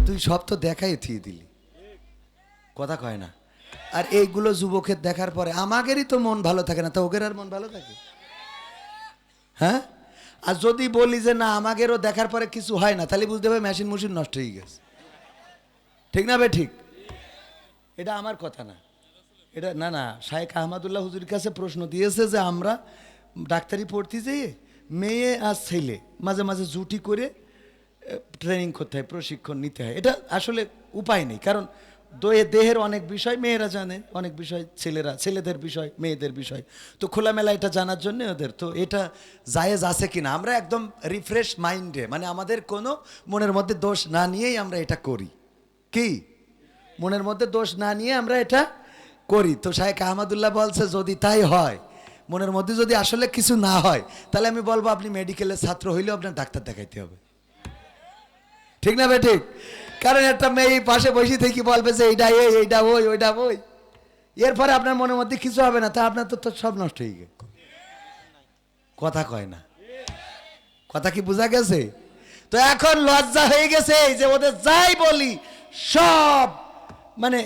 তুই সব তো দেখাই থিয়ে দিলি, কথা কয় না। আর এইগুলো যুবকের দেখার পরে আমাদেরই তো মন ভালো থাকে না, তা ওদের আর মন ভালো থাকে? হ্যাঁ, আর যদি বলি যে না আমাদেরও দেখার পরে কিছু হয় না, তাহলে বুঝতে হবে মেশিন মুশিন নষ্ট হয়ে গেছে। ঠিক না বে ঠিক? এটা আমার কথা না, এটা না না শায়েখ আহমদুল্লাহ হুজুর কাছে প্রশ্ন দিয়েছে যে আমরা ডাক্তারি পড়তে যেয়ে মেয়ে আর ছেলে মাঝে মাঝে জুটি করে ট্রেনিং করতে হয়, প্রশিক্ষণ নিতে হয়। এটা আসলে উপায় নেই, কারণ দেহের অনেক বিষয় মেয়েরা জানে, অনেক বিষয় ছেলেদের বিষয় মেয়েদের বিষয়, তো খোলামেলা এটা জানার জন্য ওদের তো এটা জায়েজ আছে কিনা আমরা একদম রিফ্রেশ মাইন্ডে, মানে আমাদের কোনো মনের মধ্যে দোষ না নিয়েই আমরা এটা করি। কি মনের মধ্যে দোষ না নিয়ে আমরা এটা করি। তো শায়েখ আহমদুল্লাহ বলছে যদি তাই হয়, মনের মধ্যে যদি আসলে কিছু না হয়, তাহলে আমি বলবো আপনি মেডিকেলের ছাত্র হইলেও আপনার ডাক্তার দেখাইতে হবে। ঠিক না ভাই ঠিক? কারণ একটা মেয়ে পাশে বসে থেকে বলবে যে এইটা এই এইটা ওই ওইটা ওই, এরপরে আপনার মনের মধ্যে কিছু হবে না, তা আপনার তো সব নষ্ট হয়ে গেছে। কথা কয় না, কথা কি বোঝা গেছে? তো এখন লজ্জা হয়ে গেছে যে ওদের যাই বলি সব মানে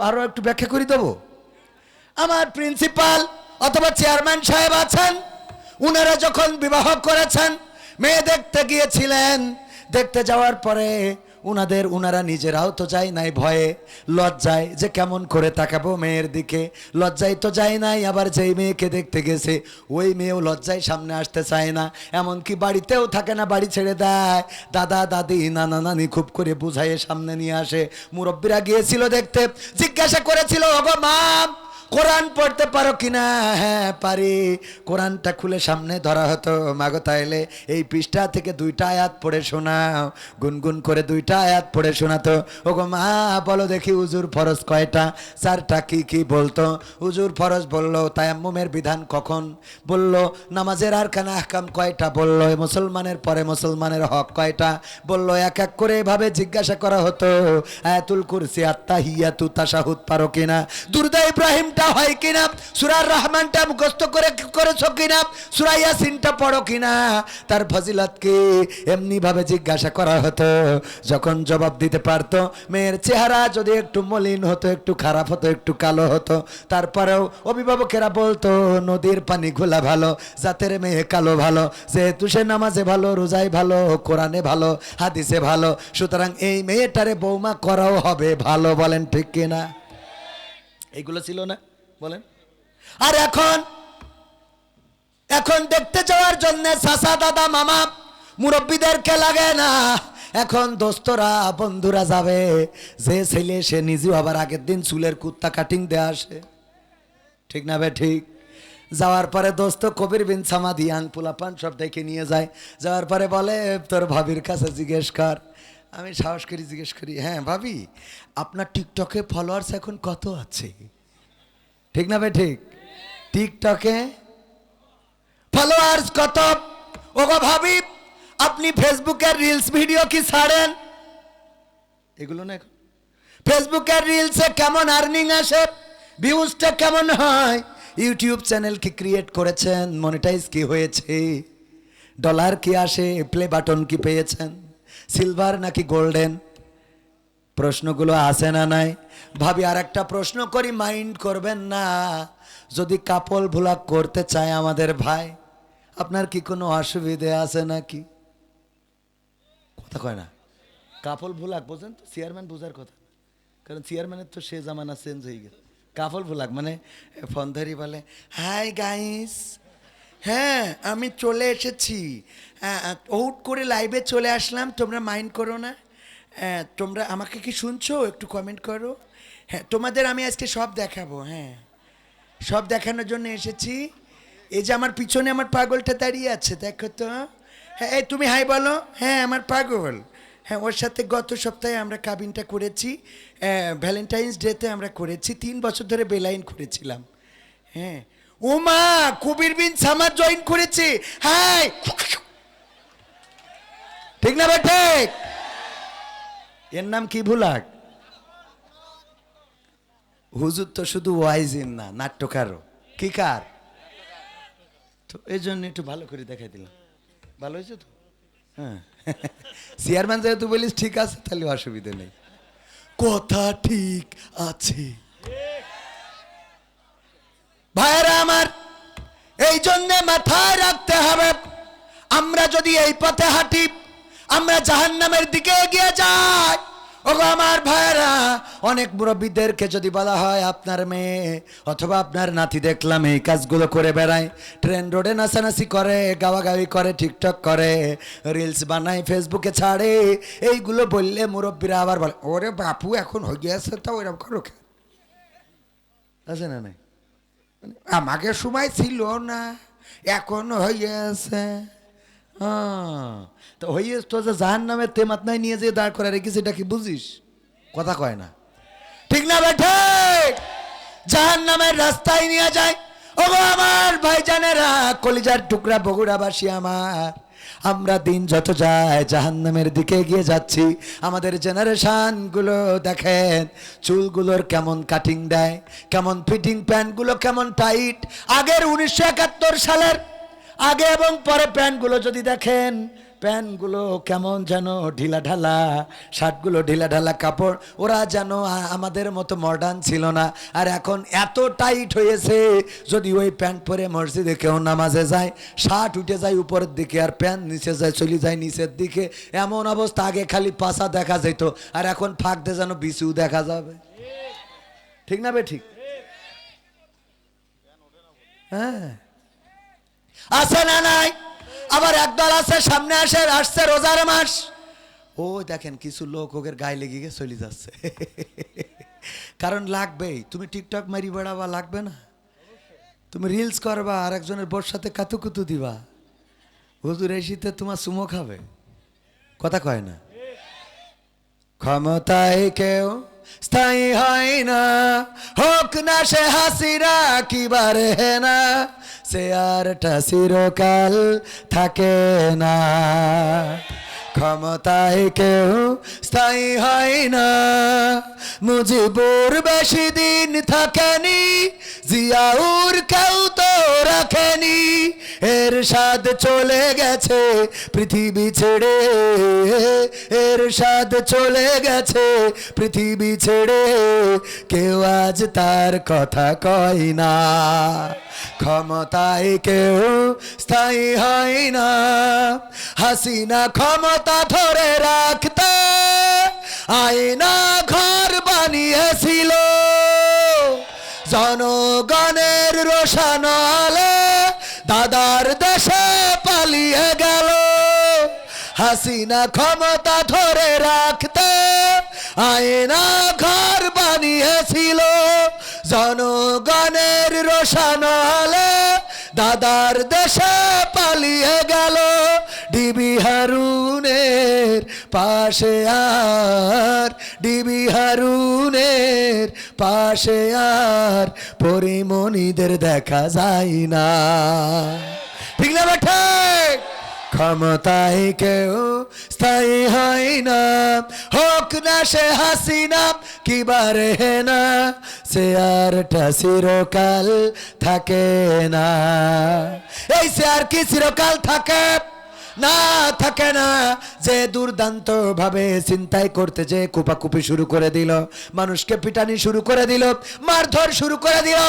আরো একটু ব্যাখ্যা করে দেবো। আমার প্রিন্সিপাল অথবা চেয়ারম্যান সাহেব আছেন, উনারা যখন বিবাহ করেছেন মেয়ে দেখতে গিয়েছিলেন, দেখতে যাওয়ার পরে উনারা নিজেরাও তো যায় নাই ভয়ে লজ্জায়, যে কেমন করে তাকাবো মেয়ের দিকে, লজ্জায় তো যায় নাই। আবার যেই মেয়েকে দেখতে গেছে ওই মেয়েও লজ্জায় সামনে আসতে চায় না, এমনকি বাড়িতেও থাকে না, বাড়ি ছেড়ে দেয়। দাদা দাদি নানা নানি খুব করে বুঝাইয়ে সামনে নিয়ে আসে। মুরব্বীরা গিয়েছিল দেখতে, জিজ্ঞাসা করেছিল ওগো মা কোরআন পড়তে পারো কিনা? হ্যাঁ পারি। কোরআনটা খুলে সামনে ধরা হতো, মাগো তাইলে এই পৃষ্ঠা থেকে 2টা আয়াত পড়ে শোনাও। গুনগুন করে 2টা আয়াত পড়ে শোনাতো। ওগো মা বলো দেখি হুজুর ফরজ কয়টা? 4টা। কি কি বলতো? হুজুর ফরজ বললো, তায়াম্মুমের বিধান কখন বললো, নামাজের আরকান আহকাম কয়টা বললো, মুসলমানের পরে মুসলমানের হক কয়টা বললো। এক এক করে এভাবে জিজ্ঞাসা করা হতো। আয়াতুল কুরসি আত্তাহিয়াতু তাশাহুদ পারো কিনা? দুরূদ ইব্রাহিমটা হয় কিনা? সূরা রহমানটা মুখস্থ করেছো কিনা? সূরা ইয়াসিনটা পড়ো কিনা? তার ফজিলত কি? এমনি ভাবে জিজ্ঞাসা করা হতো। যখন জবাব দিতে পারতো, মেয়ের চেহারা যদি একটু মলিন হতো, একটু খারাপ হতো, একটু কালো হতো, তারপরেও অভিভাবকেরা বলতো নদীর পানি ঘোলা ভালো, জাতের মেয়ে কালো ভালো, যেহেতু সে নামাজে ভালো, রোজায় ভালো, কোরআনে ভালো, হাদিসে ভালো, সুতরাং এই মেয়েটারে বৌমা করাও হবে ভালো। বলেন ঠিক কিনা? এইগুলো ছিল না বলেন? আর এখন দেখতে যাওয়ার জন্য চাচা দাদা মামা মুরব্বীদেরকে লাগে না, এখন দোস্তরা বন্ধুরা যাবে। যে ছেলে সে নিজেও আবার আগের দিন চুলের কুত্তা কাটিং দেয়া আসে। ঠিক না বে ঠিক? যাওয়ার পরে দোস্ত কবির বিন সামাদি আং পোলাপান সব দেখে নিয়ে যায়। যাওয়ার পরে বলে তোর ভাবির কাছে জিজ্ঞেস কর। আমি সাহস করি জিজ্ঞেস করি, হ্যাঁ ভাবি আপনার টিকটকে ফলোয়ার্স এখন কত আছে? ঠিক না বে ঠিক? টিকটকে ফলোয়ার্স কত? ওগো ভাবি আপনি ফেসবুকের রিলস ভিডিও কি ছাড়েন? এগুলো না, এখন ফেসবুকের রিলসে কেমন আর্নিং আসে, ভিউজটা কেমন হয়, ইউটিউব চ্যানেল কি ক্রিয়েট করেছেন, মনিটাইজ কি হয়েছে, ডলার কি আসে, প্লে বাটন কি পেয়েছেন, সিলভার নাকি গোল্ডেন? প্রশ্নগুলো আছে না নাই? ভাবি আর একটা প্রশ্ন করি, মাইন্ড করবেন না। যদি কাপল ভুলাক করতে চায় আমাদের ভাই, আপনার কি কোনো অসুবিধে আছে নাকি? কথা কয় না। কাপল ভুলাক বোঝেন তো, চেয়ারম্যান বোঝার কথা, কারণ চেয়ারম্যানের তো সে জামানা চেঞ্জ হয়ে গেছে। কাপল ভুলাক মানে ফোন ধরি বলে হাই গাইস, হ্যাঁ আমি চলে এসেছি, আউট করে লাইভে চলে আসলাম, তোমরা মাইন্ড করো না। তোমরা আমাকে কি শুনছো? একটু কমেন্ট করো। হ্যাঁ তোমাদের আমি আজকে সব দেখাবো, হ্যাঁ সব দেখানোর জন্য এসেছি। এই যে আমার পিছনে আমার পাগলটা দাঁড়িয়ে আছে দেখো তো, হ্যাঁ এই তুমি হাই বলো। হ্যাঁ আমার পাগল, হ্যাঁ ওর সাথে গত সপ্তাহে আমরা কাবিনটা করেছি, ভ্যালেন্টাইন্স ডেতে আমরা করেছি, 3 বছর ধরে বেলাইন করেছিলাম। হ্যাঁ ও মা কবির বিন সামাদ জয়েন করেছে, হাই ঠিক না ভাই ঠিক? এর নাম কি ভুলাক? হুজুর তো শুধু ওয়াইজিন না, নাট্যকারও। কি কার? তো এই জন্য একটু ভালো করে দেখাই দিলাম। ভালো হয়েছে তো? হ্যাঁ চেয়ারম্যান যেহেতু বলিস ঠিক আছে, তাহলে অসুবিধা নেই, কথা ঠিক আছে। ভাইরা আমার, এই জন্য মাথায় রাখতে হবে, আমরা যদি এই পথে হাঁটি, আমরা জাহান্নামের দিকে এগিয়ে যাই। ওগো আমার ভাইরা, অনেক মুরব্বীদেরকে যদি বলা হয় আপনার মেয়ে অথবা আপনার নাতি দেখলাম এই কাজগুলো করে বেড়ায়, ট্রেন রোডে নাচানাচি করে, গাওয়াগাওয়ি করে, টিকটক করে, রিলস বানায়, ফেসবুকে ছাড়ে, এইগুলো বললে মুরব্বীরা আবার বলে ওরে বাপু এখন হয়ে গিয়েছে, তা ওইরকম করো আছে না? নাই, আমাকে সময় ছিল না, এখন হয়েছে। তো হইয়ে তো যে জাহান্নামের তেমাত নাই নিয়ে যে দাঁড় করে রেখেছে, এটা কি বুঝিস? কথা কয় না, ঠিক না বেঠে? জাহান্নামের রাস্তায় নিয়ে যায়। ওগো আমার ভাইজানেরা, কলিজার টুকরা বগুড়াবাসী আমার, আমরা দিন যত যায় জাহান্নামের দিকে এগিয়ে যাচ্ছি। আমাদের জেনারেশন গুলো দেখেন, চুলগুলোর কেমন কাটিং দেয়, কেমন ফিটিং, প্যান্টগুলো কেমন টাইট। আগের 1971 সালের আগে এবং পরে প্যান্টগুলো যদি দেখেন, প্যান্টগুলো কেমন যেন ঢিলা ঢালা, শার্টগুলো ঢিলা ঢালা কাপড়, ওরা যেন আমাদের মতো মডার্ন ছিল না। আর এখন এত টাইট হয়েছে, যদি ওই প্যান্ট পরে মসজিদে কেউ নামাজে যায়, শার্ট উঠে যায় উপরের দিকে আর প্যান্ট নিচে যায়, চলে যায় নিচের দিকে, এমন অবস্থা। আগে খালি পাছা দেখা যেত, আর এখন ফাঁক দিয়ে যেন বিছু দেখা যাবে, ঠিক না বে ঠিক? হ্যাঁ, আছে না নাই? আবার একদল আছে সামনে আসছে রোজার মাস, ও দেখেন কিছু লোক ওদের গায়ে লেগে গিয়ে চলে যাচ্ছে। কারণ লাগবেই, তুমি টিকটক মারি বেড়াবা, লাগবে না? তুমি রিলস করবা, আর একজনের বোর সাথে কাতুকুতু দিবা, হুজুর এই শীতে তোমার সুমো খাবে, কথা কয় না? ক্ষমতায় কেউ স্থায়ী হয় না, হোক না সে হাসিরা কিবারে না, সে আরটা চিরকাল থাকে না। ক্ষমতায় কেউ স্থায়ী হয় না, মুজিবুর বেশি দিন থাকেনি, জিয়াউর কেউ তো রাখেনি, এরশাদ চলে গেছে পৃথিবী ছেড়ে, এরশাদ চলে গেছে পৃথিবী ছেড়ে, কেউ আজ তার কথা কয় না। ক্ষমতায় কেউ স্থায়ী হয় না, হাসিনা ক্ষমতা ধরে রাখতে আয়না ঘর বানিয়েছিল, জনগণের রোশন আলো দাদার দেশে পালিয়ে গেল। হাসিনা ক্ষমতা ধরে রাখতে আয়না ঘর বানিয়েছিল, জনগণের রোশন আলো দাদার দেশে পালিয়ে গেল। ডিবি হারুনের পাশে আর, ডিবি হারুনের পাশে আর পরিমণিদের দেখা যায় না, ঠিক না বেঠে? ক্ষমতায় কেউ স্থায়ী হয় না, হোক না সে হাসিনা কিবারে না, সে আরটা চিরকাল থাকে না। এই সে আর কি চিরকাল থাকে না? থাকে না। যে দুর্দান্ত ভাবে চিন্তাই করতে যে কুপাকুপি শুরু করে দিল, মানুষকে পিটানি শুরু করে দিল, মারধর শুরু করে দিল।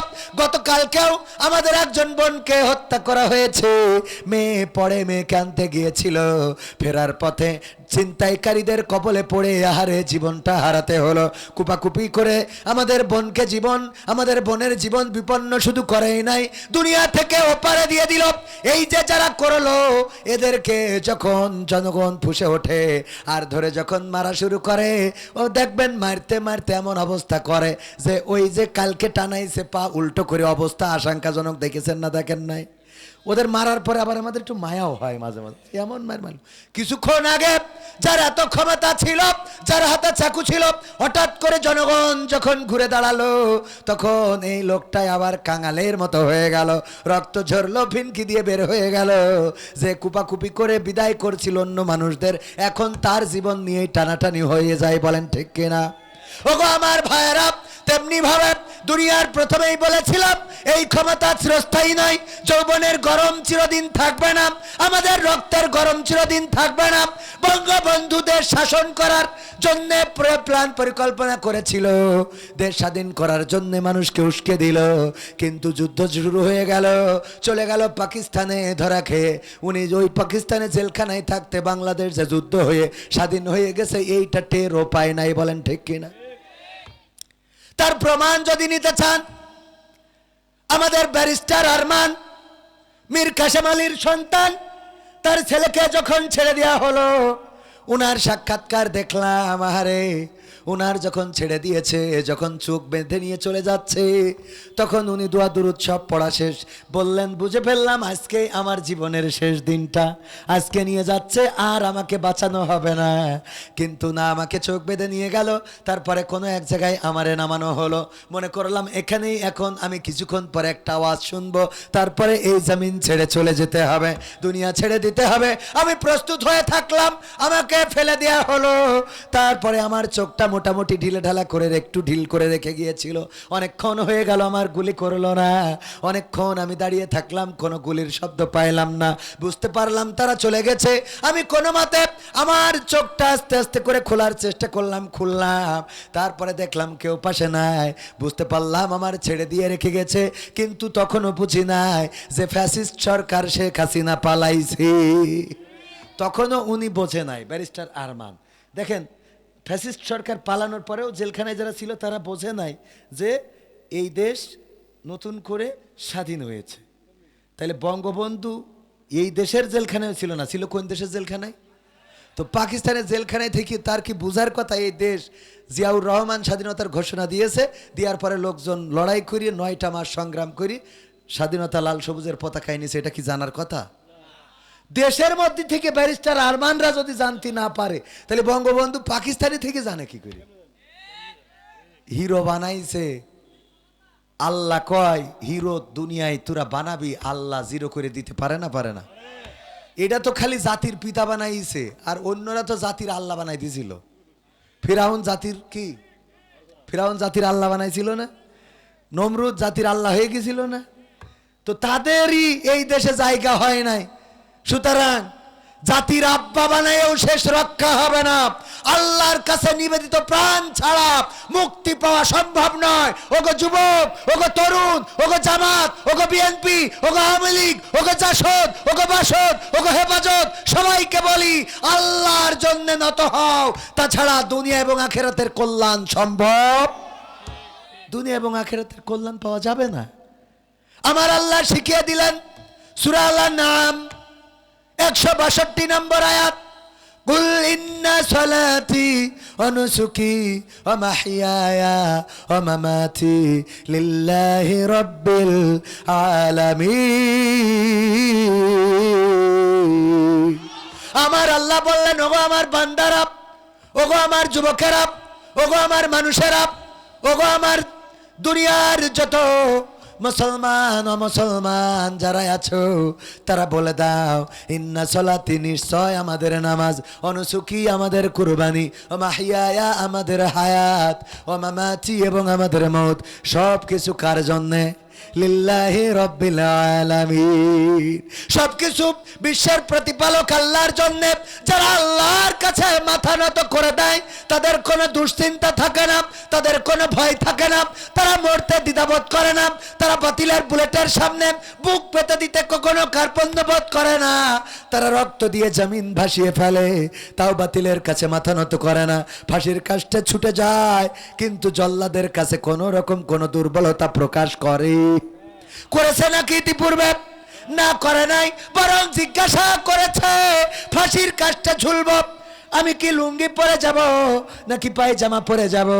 গতকালকেও আমাদের একজন বোনকে হত্যা করা হয়েছে। মেয়ে পড়ে, মেয়েকে আনতে গিয়েছিল, ফেরার পথে ছিনতাইকারীদের কবলে পড়ে আহারে জীবনটা হারাতে হলো। কুপাকুপি করে আমাদের বোনকে জীবন, আমাদের বোনের জীবন বিপন্ন শুধু করেই নাই, দুনিয়া থেকে ওপারে দিয়ে দিল। এই যে যারা করলো, এদেরকে যখন জনগণ ফুঁসে ওঠে আর ধরে যখন মারা শুরু করে, ও দেখবেন মারতে মারতে এমন অবস্থা করে যে ওই যে কালকে টানাইছে পা উল্টো করে, অবস্থা আশঙ্কাজনক। দেখেছেন না? দেখেন নাই? ওদের মারার পরে আবার আমাদের একটু মায়াও হয় মাঝে মাঝে, এমন মার মারল। কিছুক্ষণ আগে যার এত ক্ষমতা ছিল, যার হাতে চাকু ছিল, হঠাৎ করে জনগণ যখন ঘুরে দাঁড়ালো, তখন এই লোকটাই আবার কাঙালের মতো হয়ে গেল, রক্ত ঝরলো, ফিনকি দিয়ে বের হয়ে গেল। যে কুপাকুপি করে বিদায় করছিল অন্য মানুষদের, এখন তার জীবন নিয়েই টানাটানি হয়ে যায়। বলেন ঠিক কিনা? ওগো আমার ভাইয়েরা, তেমনি ভাবে দুনিয়ার প্রথমেই বলেছিলাম এই ক্ষমতা চিরস্থায়ী নয়, যৌবনের গরম চিরদিন থাকবে না, আমাদের রক্তের গরম চিরদিন থাকবে না। বঙ্গবন্ধু দেশ শাসন করার জন্য প্ল্যান পরিকল্পনা করেছিল, দেশ স্বাধীন করার জন্য মানুষকে উস্কে দিল, কিন্তু যুদ্ধ শুরু হয়ে গেল, চলে গেল পাকিস্তানে ধরা খেয়ে। উনি ওই পাকিস্তানে জেলখানায় থাকতে বাংলাদেশ যে যুদ্ধ হয়ে স্বাধীন হয়ে গেছে এইটা টেরও পায় নাই। বলেন ঠিক কিনা? তার প্রমাণ যদি নিতে চান, আমাদের ব্যারিস্টার আরমান মীর কাসেম আলীর সন্তান, তার ছেলেকে যখন ছেড়ে দেওয়া হলো, উনার সাক্ষাৎকার দেখলাম। আহারে, উনার যখন ছেড়ে দিয়েছে, যখন চোখ বেঁধে নিয়ে চলে যাচ্ছে, তখন উনি দোয়া দুরূদ সব পড়া শেষ, বললেন বুঝে ফেললাম আজকে আমার জীবনের শেষ দিনটা, আজকে নিয়ে যাচ্ছে, আর আমাকে বাঁচানো হবে না। কিন্তু না, আমাকে চোখ বেঁধে নিয়ে গেল, তারপরে কোনো এক জায়গায় আমারে নামানো হলো। মনে করলাম এখানেই এখন আমি কিছুক্ষণ পরে একটা আওয়াজ শুনবো, তারপরে এই জমিন ছেড়ে চলে যেতে হবে, দুনিয়া ছেড়ে দিতে হবে। আমি প্রস্তুত হয়ে থাকলাম, আমাকে ফেলে দেওয়া হলো। তারপরে আমার চোখটা মোটামুটি ঢিলে ঢালা করে একটু ঢিল করে রেখে গিয়েছিল। অনেকক্ষণ হয়ে গেল আমার গুলি করলো না, অনেকক্ষণ আমি দাঁড়িয়ে থাকলাম, কোনো গুলির শব্দ পাইলাম না। বুঝতে পারলাম তারা চলে গেছে। আমি কোনো মতে আমার চোখটা আস্তে আস্তে করে খোলার চেষ্টা করলাম, খুললাম, তারপরে দেখলাম কেউ পাশে নাই। বুঝতে পারলাম আমার ছেড়ে দিয়ে রেখে গেছে, কিন্তু তখনও বুঝি নাই যে ফ্যাসিস্ট সরকার শেখ হাসিনা পালাইছে। তখনও উনি বোঝে নাই, ব্যারিস্টার আরমান। দেখেন, ফ্যাসিস্ট সরকার পালানোর পরেও জেলখানায় যারা ছিল তারা বোঝে নাই যে এই দেশ নতুন করে স্বাধীন হয়েছে। তাহলে বঙ্গবন্ধু এই দেশের জেলখানায় ছিল না, ছিল কোন দেশের জেলখানায়? তো পাকিস্তানের জেলখানায় থেকে তার কি বুঝার কথা এই দেশ জিয়াউর রহমান স্বাধীনতার ঘোষণা দিয়েছে, দেওয়ার পরে লোকজন লড়াই করিয়ে 9টা মাস সংগ্রাম করি স্বাধীনতা লাল সবুজের পতাকা এনেছে, এটা কি জানার কথা? দেশের মধ্যে থেকে ব্যারিস্টার আরমানরা যদি জানতে না পারে, তাহলে বঙ্গবন্ধু পাকিস্তানি থেকে জানে কি করে? হিরো বানাইছে আল্লাহ, কয় হিরো দুনিয়ায় তোরা বানাবি, আল্লাহ জিরো করে দিতে পারে না, পারে না। এটা তো খালি জাতির পিতা বানাইছে, আর অন্যরা তো জাতির আল্লাহ বানাই দিয়েছিল। ফিরাউন জাতির কি? ফিরাউন জাতির আল্লাহ বানাইছিল না? নমরুদ জাতির আল্লাহ হয়ে গেছিল না? তো তাদেরই এই দেশে জায়গা হয় নাই। সুতরাং জাতির আব্বা বানায়ও শেষ রক্ষা হবে না। আল্লাহর কাছে নিবেদিত প্রাণ ছাড়া মুক্তি পাওয়া সম্ভব নয়। ওগো যুবক, ওগো তরুণ, ওগো জামাত, ওগো বিএনপি, ওগো আওয়ামী লীগ, ওগো জাসদ, ওগো বাসদ, ওগো হেফাজত, সবাইকে বলি আল্লাহর জন্য নত হও, তাছাড়া দুনিয়া এবং আখিরাতের কল্যাণ সম্ভব, দুনিয়া এবং আখিরাতের কল্যাণ পাওয়া যাবে না। আমার আল্লাহ শিখিয়ে দিলেন সূরা আল-নাম 162 নম্বর আয়াত, কুল ইন্না সালাতি ওয়া নুসুকি ওয়া মাহইয়ায়া ওয়া মামাতি লিল্লাহি রাব্বিল আলামিন। আমার আল্লাহ বললেন, ওগো আমার বান্দারা, ওগো আমার যুবকেরা, ওগো আমার মানুষেরা, ওগো আমার দুনিয়ার যত মুসলমান ও মুসলমান যারা আছো, তারা বলে দাও ইন্না সলাতি, নিশ্চয় আমাদের নামাজ, অনুসুকি আমাদের কুরবানি, ও মাহিয়ায়া আমাদের হায়াত, ও মামাতি এবং আমাদের মওত, সব কিছু কার জন্যে? লিল্লাহি রাব্বিল আলামিন। সবকিছু বিশ্বের প্রতিপালক আল্লাহর জন্য। যারা আল্লাহর কাছে মাথা নত করে দেয়, তাদের কোনো দুশ্চিন্তা থাকে না, তাদের কোনো ভয় থাকে না, তারা মরতে দ্বিধাবোধ করে না, তারা বাতিলের বুলেটের সামনে বুক পেতে দিতে কখনো কার্পণ্যবোধ করে না, তারা রক্ত দিয়ে জমিন ভাসিয়ে ফেলে, তাও বাতিলের কাছে মাথা নত করে না, ফাঁসির কাস্টে ছুটে যায়, কিন্তু জল্লাদের কাছে কোনো রকম কোনো দুর্বলতা প্রকাশ করেছে নাকি ইতিপূর্বে? না, করে নাই, বরং জিজ্ঞাসা করেছে ফাঁসির কাস্টে ঝুলব, আমি কি লুঙ্গি পরে যাব নাকি পায়জামা পরে যাব?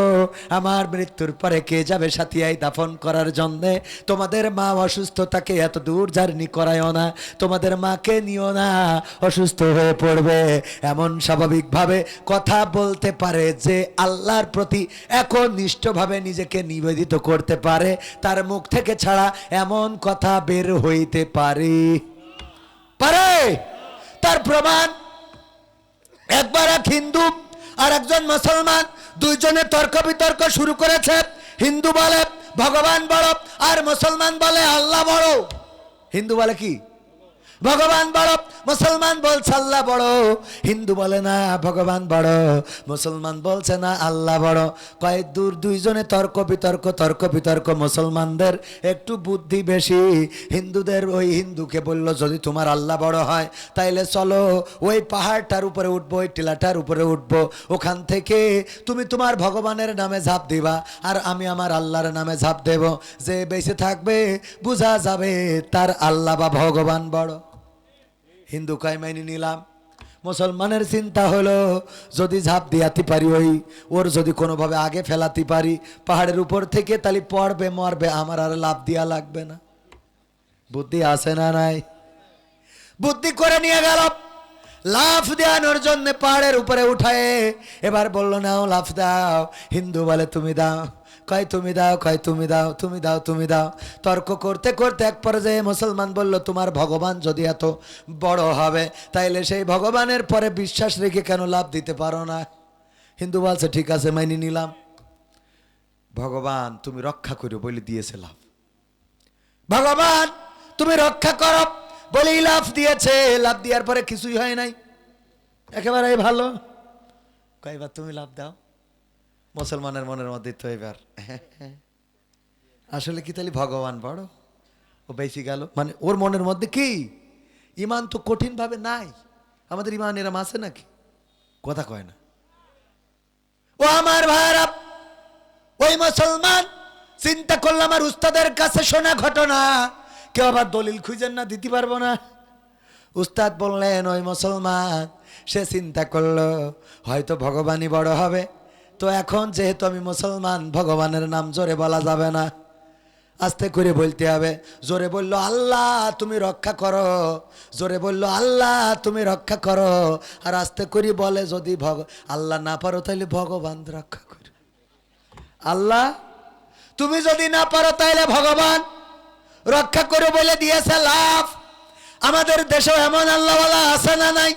আমার মৃত্যুর পরে কে যাবে সাথিয়ায় দাফন করার জন্যে? তোমাদের মা অসুস্থ, তাকে এত দূর জার্নি করায়ও না, তোমাদের মাকে নিও না, অসুস্থ হয়ে পড়বে। এমন স্বাভাবিকভাবে কথা বলতে পারে যে আল্লাহর প্রতি একনিষ্ঠভাবে নিজেকে নিবেদিত করতে পারে, তার মুখ থেকে ছাড়া এমন কথা বের হইতে পারে? তার প্রমাণ একবার এক হিন্দু আর একজন মুসলমান দুইজনে তর্ক বিতর্ক শুরু করেছে। হিন্দু বলে ভগবান বড়, আর মুসলমান বলে আল্লাহ বড়। হিন্দু বলে কি? ভগবান বড়, মুসলমান বলছে আল্লাহ বড়। হিন্দু বলে না ভগবান বড়, মুসলমান বলছে না আল্লাহ বড়। কয়েক দূর দুইজনে তর্ক বিতর্ক। মুসলমানদের একটু বুদ্ধি বেশি, হিন্দুদের ওই হিন্দুকে বলল যদি তোমার আল্লাহ বড় হয় তাইলে চলো ওই পাহাড়টার উপরে উঠবো, ওই টিলাটার উপরে উঠবো, ওখান থেকে তুমি তোমার ভগবানের নামে ঝাঁপ দিবা আর আমি আমার আল্লাহর নামে ঝাঁপ দেব। যে বেঁচে থাকবে বোঝা যাবে তার আল্লাহ বা ভগবান বড়। হিন্দু কয় মাইনে নিলাম। মুসলমানের চিন্তা হলো যদি ঝাঁপ দিয়াতে পারি, ওর যদি কোনোভাবে আগে ফেলাতে পারি পাহাড়ের উপর থেকে, তাহলে পড়বে মরবে, আমার আর লাভ দিয়া লাগবে না। বুদ্ধি আছে না নাই? বুদ্ধি করে নিয়ে গেল, লাফ দেওয়ানোর জন্য পাহাড়ের উপরে উঠায়। এবার বললো নাও লাফ দাও। হিন্দু বলে তুমি দাও, কয় তুমি দাও, কয় তুমি দাও, তুমি দাও। তর্ক করতে এক পর্যায়ে মুসলমান বলল তোমার ভগবান যদি এত বড় হবে তাইলে সেই ভগবানের পরে বিশ্বাস রেখে কেন লাভ দিতে পারো না? হিন্দু বলছে ঠিক আছে মাইনে নিলাম। ভগবান তুমি রক্ষা করো বলে দিয়েছে লাভ। ভগবান তুমি রক্ষা করো বলেই লাভ দিয়েছে। লাভ দেওয়ার পরে কিছুই হয় নাই, একেবারে ভালো। কয়বার তুমি লাভ দাও। মুসলমানের মনের মধ্যে তো এবার আসলে কি তাহলে ভগবান বড়, ও বেশি গেল। মানে ওর মনের মধ্যে কি ইমান তো কঠিন ভাবে নাই। আমাদের ইমান এরম আছে নাকি? কথা কয় না। ও আমার ভাইরা, ওই মুসলমান চিন্তা করলাম আর উস্তাদের কাছে শোনা ঘটনা, কেউ আবার দলিল খুঁজেন না, দিতে পারবো না। উস্তাদ বললেন ওই মুসলমান সে চিন্তা করলো হয়তো ভগবানই বড় হবে। তো এখন যেহেতু আমি মুসলমান, ভগবানের নাম জোরে বলা যাবে না, আস্তে করে বলতে হবে। জোরে বলল আল্লাহ তুমি রক্ষা করো, জোরে বলল আল্লাহ তুমি রক্ষা করো। আর আস্তে করে বলে যদি আল্লাহ না পারো তাহলে ভগবান রক্ষা করো। আল্লাহ তুমি যদি না পারো তাহলে ভগবান রক্ষা করো বলে দিয়েছে লাভ। আমাদের দেশেও এমন আল্লাহওয়ালা আছে না নাই?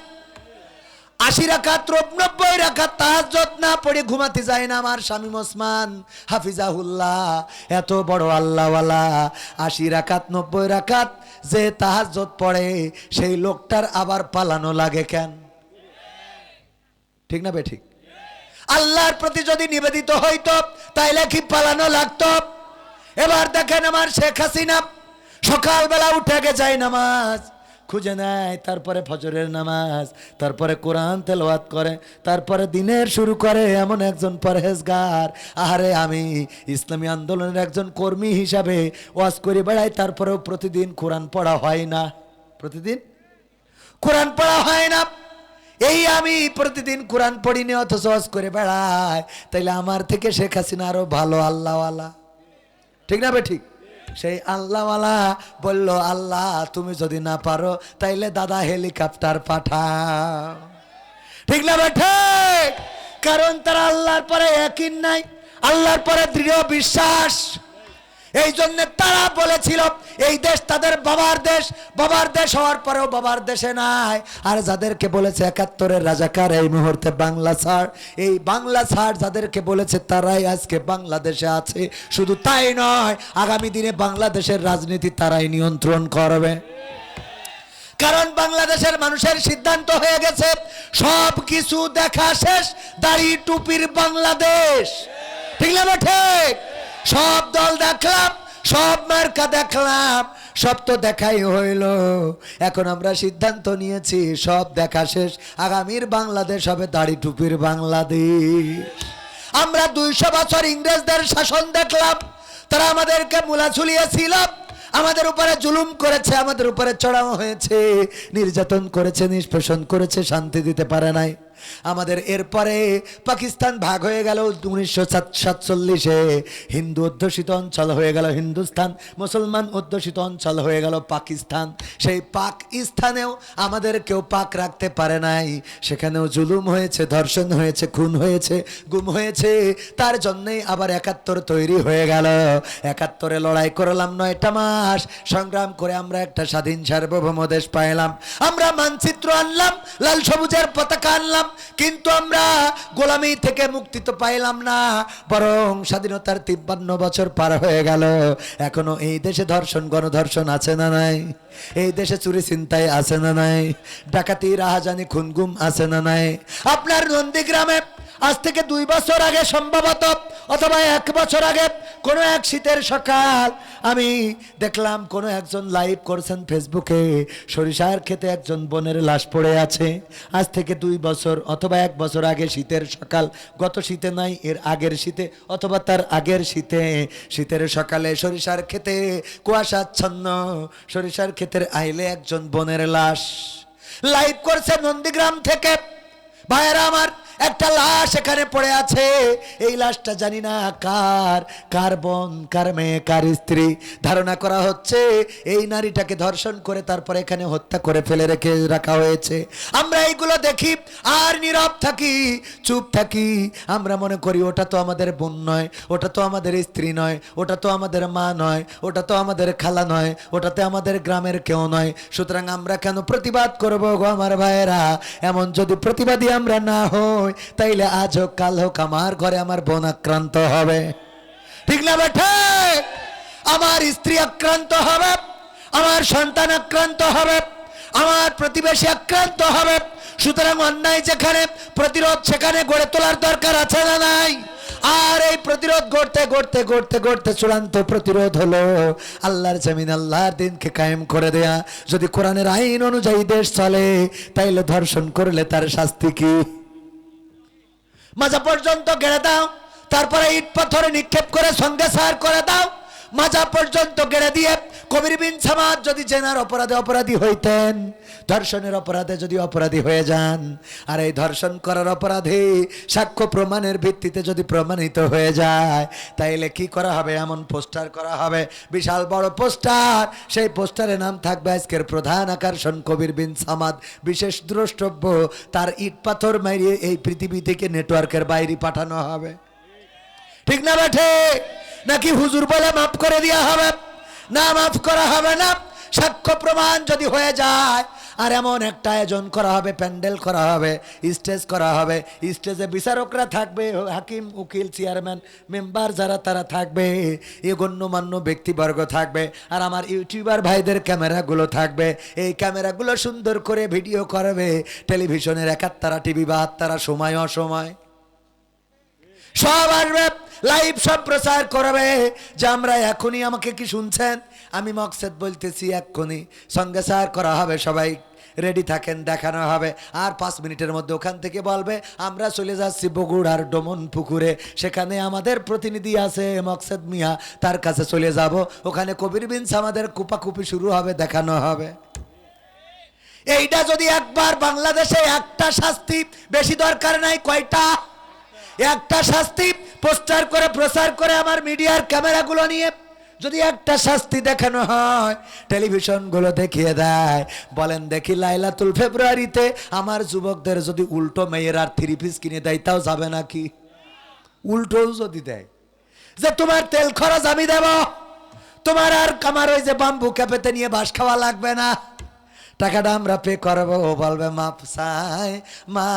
80 রাকাত 90 রাকাত তাহাজ্জুদ না পড়ে ঘুমাতে যায় না আমার স্বামী ওসমান হাফিজাহুল্লাহ, এত বড় আল্লাহওয়ালা। 80 রাকাত 90 রাকাত যে তাহাজ্জুদ পড়ে সেই লোকটার আবার পালানো লাগে কেন? ঠিক না বে ঠিক? আল্লাহর প্রতি যদি নিবেদিত হইতো তাইলে কি পালানো লাগতো? এবার দেখেন আমার শেখ হাসিনা সকালবেলা উঠে যায় নামাজ খুঁজে নেয়, তারপরে ফজরের নামাজ, তারপরে কোরআন তেলাওয়াত করে, তারপরে দিনের শুরু করে এমন একজন পরহেজগার। আহারে আমি ইসলামী আন্দোলনের একজন কর্মী হিসাবে ওয়াজ করে বেড়াই, তারপরেও প্রতিদিন কোরআন পড়া হয় না। প্রতিদিন কোরআন পড়া হয় না। এই আমি প্রতিদিন কোরআন পড়িনি অথচ ওয়াজ করে বেড়াই, তাইলে আমার থেকে শেখ হাসিনা আরো ভালো আল্লাহওয়ালা। ঠিক না বে ঠিক? সেই আল্লাহওয়ালা বলল আল্লাহ তুমি যদি না পারো তাইলে দাদা হেলিকপ্টার পাঠাও। ঠিক না বেঠে? কারণ তারা আল্লাহর পরে ইয়াকিন নাই, আল্লাহর পরে দৃঢ় বিশ্বাস। এই জন্য তারা বলেছিল এই দেশ তাদের বাবার দেশ, বাবার দেশ হওয়ার পরেও বাবার দেশে নাই। আর যাদেরকে বলেছে 71-এর রাজাকার এই মুহূর্তে বাংলা ছাড়, এই বাংলা ছাড় যাদেরকে বলেছে তারাই আজকে বাংলাদেশে আছে। শুধু তাই নয়, আগামী দিনে বাংলাদেশের রাজনীতি তারাই নিয়ন্ত্রণ করবে। কারণ বাংলাদেশের মানুষের সিদ্ধান্ত হয়ে গেছে সব কিছু দেখা শেষ, দাড়ি টুপির বাংলাদেশ। ঠিক না ঠিক? সব দল দেখলাম, সব মার্কা দেখলাম, সব তো দেখাই হইল। এখন আমরা সিদ্ধান্ত নিয়েছি সব দেখা শেষ, আগামীর বাংলাদেশ হবে দাড়ি টুপির বাংলাদেশ। আমরা 200 বছর ইংরেজদের শাসন দেখলাম, তারা আমাদেরকে মুলা ঝুলিয়েছিল, আমাদের উপরে জুলুম করেছে, আমাদের উপরে চড়াও হয়েছে, নির্যাতন করেছে, নিষ্পেষণ করেছে, শান্তি দিতে পারে নাই। আমাদের এরপরে পাকিস্তান ভাগ হয়ে গেল 1947-এ, হিন্দু অধ্যুষিত অঞ্চল হয়ে গেল হিন্দুস্তান, মুসলমান অধ্যুষিত অঞ্চল হয়ে গেল পাকিস্তান। সেই পাকিস্তানেও আমাদের কেউ পাক রাখতে পারে নাই, সেখানেও জুলুম হয়েছে, ধর্ষণ হয়েছে, খুন হয়েছে, গুম হয়েছে। তার জন্যই আবার 71 তৈরি হয়ে গেল। 71-এ লড়াই করলাম 9টা মাস, সংগ্রাম করে আমরা একটা স্বাধীন সার্বভৌম দেশ পাইলাম। আমরা মানচিত্র আনলাম, লাল সবুজের পতাকা আনলাম, কিন্তু আমরা গোলামি থেকে মুক্তি তো পাইলাম না, বরং স্বাধীনতার 53 বছর পার হয়ে গেল, এখনো এই দেশে ধর্ষণ গণধর্ষণ আছে না নাই? এই দেশে চুরি ছিনতাই আছে না নাই? ডাকাতি রাহাজানি খুনগুম আছে না নাই? আপনার নন্দীগ্রামে আজ থেকে 2 বছর আগে সম্ভবত অথবা 1 বছর আগে কোনো এক শীতের সকাল আমি দেখলাম কোনো একজন লাইভ করছেন ফেসবুকে, সরিষার ক্ষেতে একজন বোনের লাশ পড়ে আছে। আজ থেকে 2 বছর অথবা 1 বছর আগে শীতের সকাল, গত শীতে নাই এর আগের শীতে অথবা তার আগের শীতে, শীতের সকালে সরিষার ক্ষেতে কুয়াশাচ্ছন্ন সরিষার ক্ষেতের আইলে একজন বোনের লাশ লাইভ করছে নন্দীগ্রাম থেকে। ভাইয়েরা আমার, একটা লাশ এখানে পড়ে আছে, এই লাশটা জানি না কার, কার বোন, কার মেয়ে, কার স্ত্রী। ধারণা করা হচ্ছে এই নারীটাকে ধর্ষণ করে তারপরে এখানে হত্যা করে ফেলে রেখে রাখা হয়েছে। আমরা এইগুলো দেখি আর নীরব থাকি, চুপ থাকি। আমরা মনে করি ওটা তো আমাদের বোন নয়, ওটা তো আমাদের স্ত্রী নয়, ওটা তো আমাদের মা নয়, ওটা তো আমাদের খালা নয়, ওটাতে আমাদের গ্রামের কেউ নয়, সুতরাং আমরা কেন প্রতিবাদ করব গো আমার ভাইয়েরা? এমন যদি প্রতিবাদী আমরা না হই তাইলে আজ হোক কাল হোক আমার ঘরে আমার বোন আক্রান্ত হবে, ঠিক না বেঠে? আমার স্ত্রী আক্রান্ত হবে, আমার সন্তান আক্রান্ত হবে, আমার প্রতিবেশী আক্রান্ত হবে। সুতরাং অন্যায় যেখানে প্রতিরোধ সেখানে গড়ে তোলার দরকার আছে না নাই? আর এই প্রতিরোধ গড়তে গড়তে গড়তে গড়তে চূড়ান্ত প্রতিরোধ হলো আল্লাহর জমিন আল্লাহর দিনকে কায়েম করে দেয়া। যদি কোরআনের আইন অনুযায়ী দেশ চলে তাইলে ধর্ষণ করলে তার শাস্তি কি? মাজা পর্যন্ত গেড়ে দাও, তারপরে ইট পাথরে নিক্ষেপ করে সঙ্গে সার করে দাও। মাজা পর্যন্ত গেড়ে দিয়ে কবির বিন সামাদ যদি জেনার অপরাধে অপরাধী হইতেন, ধর্ষণের অপরাধে যদি অপরাধী হয়ে যান, আর এই ধর্ষণ করার অপরাধে সাক্ষ্য প্রমাণের ভিত্তিতে যদি প্রমাণিত হয়ে যায়, তাইলে কি করা হবে? এমন পোস্টার করা হবে, বিশাল বড় পোস্টার, সেই পোস্টারে নাম থাকবে আজকের প্রধান আকর্ষণ কবির বিন সামাদ, বিশেষ দ্রষ্টব্য। তার ইট পাথর মারিয়ে এই পৃথিবী থেকে নেটওয়ার্কের বাইরে পাঠানো হবে, ঠিক না বেঠে? নাকি হুজুর বলে মাফ করে দেওয়া হবে? না, মাফ করা হবে না। সাক্ষ্য প্রমাণ যদি হয়ে যায়, আর এমন একটা আয়োজন করা হবে, প্যান্ডেল করা হবে, স্টেজ করা হবে, স্টেজে বিচারকরা থাকবে, হাকিম, উকিল, চেয়ারম্যান, মেম্বার যারা তারা থাকবে, এ গণ্যমান্য ব্যক্তিবর্গ থাকবে, আর আমার ইউটিউবার ভাইদের ক্যামেরাগুলো থাকবে। এই ক্যামেরাগুলো সুন্দর করে ভিডিও করবে, টেলিভিশনের 71 টিভি 72 সময় অসময় সব আসবে, লাইভ সব প্রচার করবে যে আমরা এখনই, আমাকে কি শুনছেন? আমি মকসেদ বলতেছি, এক্ষুনি সঙ্গে সার করা হবে, সবাই রেডি থাকেন, দেখানো হবে। আর 5 মিনিটের মধ্যে ওখান থেকে বলবে আমরা চলে যাচ্ছি বগুড়ার ডোমন পুকুরে, সেখানে আমাদের প্রতিনিধি আছে মকসেদ মিয়া, তার কাছে চলে যাব। ওখানে কবির বিন সামাদের কুপাকুপি শুরু হবে, দেখানো হবে। এইটা যদি একবার বাংলাদেশে একটা শাস্তি, বেশি দরকার নাই, কয়টা? একটা শাস্তি পোস্টার করে প্রচার করে আমার মিডিয়ার ক্যামেরাগুলো নিয়ে যদি একটা শাস্তি দেখানো হয়, টেলিভিশন গুলো দেখিয়ে দেয়, বলেন দেখি লাইলাতুল ফেব্রুয়ারিতে আমার যুবকদের যদি উল্টো মেয়ের আর 3 পিস কিনে দেয়, তাও যাবে নাকি? উল্টো যদি দেয় যে তোমার তেল খরচ আমি দেব, তোমার আর আমার ওই যে বাম্বু ক্যাপেতে নিয়ে বাস খাওয়া লাগবে না, টাকাটা আমরা পে করবো, বলবে মাপ চাই মা।